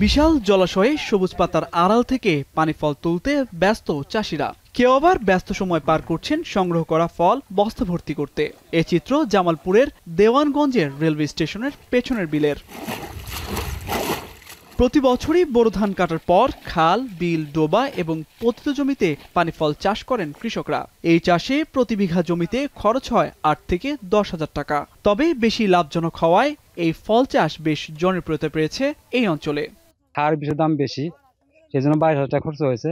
বিশাল জলাশয়ে সবুজ পাতার আড়াল থেকে পানি ফল তুলতে ব্যস্ত চাষিরা। কেউ আবার ব্যস্ত সময় পার করছেন সংগ্রহ করা ফল বস্তা ভর্তি করতে। এ চিত্র জামালপুরের দেওয়ানগঞ্জের রেলওয়ে স্টেশনের পেছনের বিলের। প্রতি বছরই বোরো ধান কাটার পর খাল, বিল, ডোবা এবং পতিত জমিতে পানি ফল চাষ করেন কৃষকরা। এই চাষে প্রতি বিঘা জমিতে খরচ হয় ৮ থেকে ১০,০০০ টাকা। তবে বেশি লাভজনক হওয়ায় এই ফল চাষ বেশ জনপ্রিয়তা পেয়েছে এই অঞ্চলে। সার বিষের দাম বেশি, সেই জন্য ২২,০০০ টাকা খরচ হয়েছে।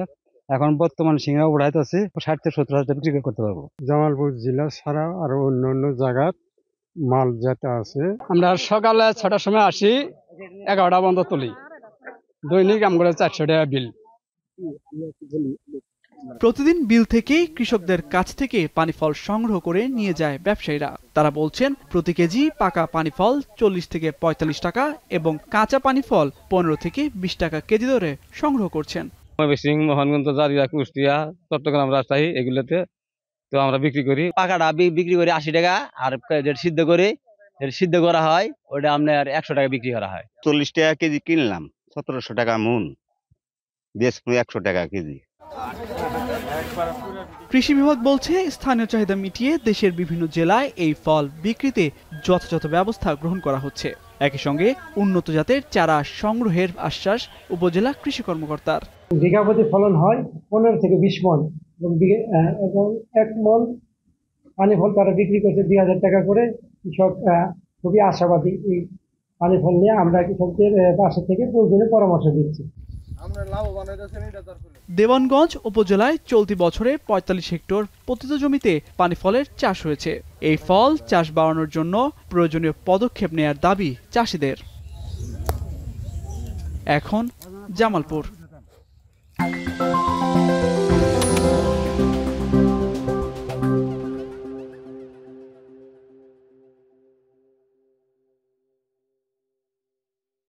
এখন বর্তমান সিংড়া উড়াইতেছি ৬০ থেকে ৭০,০০০ টাকা বিক্রি করতে পারবো। জামালপুর জেলা ছাড়া আরো অন্য জায়গার মাল যেটা আছে। আমরা সকালে ৬টার সময় আসি, ১১টা পর্যন্ত তুলি। দৈনিক আমরা ৪০০ টাকা বিল। প্রতিদিন বিল থেকে কৃষকদের কাছ থেকে পানি ফল সংগ্রহ করে নিয়ে যায় ব্যবসায়ীরা। তারা বলছেন প্রতি কেজি পাকা পানি ফল ৪০ থেকে ৪৫ টাকা এবং কাঁচা পানি ফল ১৫ থেকে ২০ টাকা কেজি দরে সংগ্রহ করছেন। মোহনগঞ্জ, জারিয়া, কুষ্টিয়া, চট্টগ্রাম, রাজশাহী এগুলোতে তো আমরা বিক্রি করি। পাকাটা বিক্রি করি ৮০ টাকা, আর সিদ্ধ করে সিদ্ধ করা হয় ওটা আপনার ১০০ টাকা বিক্রি করা হয়। ৪০ টাকা কেজি কিনলাম, ১৭০০ টাকা মন, ১০০ টাকা কেজি। কৃষি বিভাগ বলছে স্থানীয় চাহিদা মিটিয়ে দেশের বিভিন্ন জেলায় এই ফল বিক্রিতে যথাযথ ব্যবস্থা গ্রহণ করা হচ্ছে। একই সঙ্গে উন্নত জাতের চারা সংগ্রহের আশ্বাস উপজেলা কৃষি কর্মকর্তার। বিঘা প্রতি ফলন হয় ১৫ থেকে ২০ মন এবং ১ মন পানি ফল তারা বিক্রি করছে ২০০০ টাকা করে। কৃষক খুবই আশাবাদী। এই পানি ফল নিয়ে আমরা কৃষকদের পাশে থেকে প্রয়োজনীয় পরামর্শ দিচ্ছি। দেওয়ানগঞ্জ উপজেলায় চলতি বছরে ৪৫ হেক্টর পতিত জমিতে পানি ফলের চাষ হয়েছে। এই ফল চাষ বাড়ানোর জন্য প্রয়োজনীয় পদক্ষেপ নেয়ার দাবি চাষিদের। এখন জামালপুর।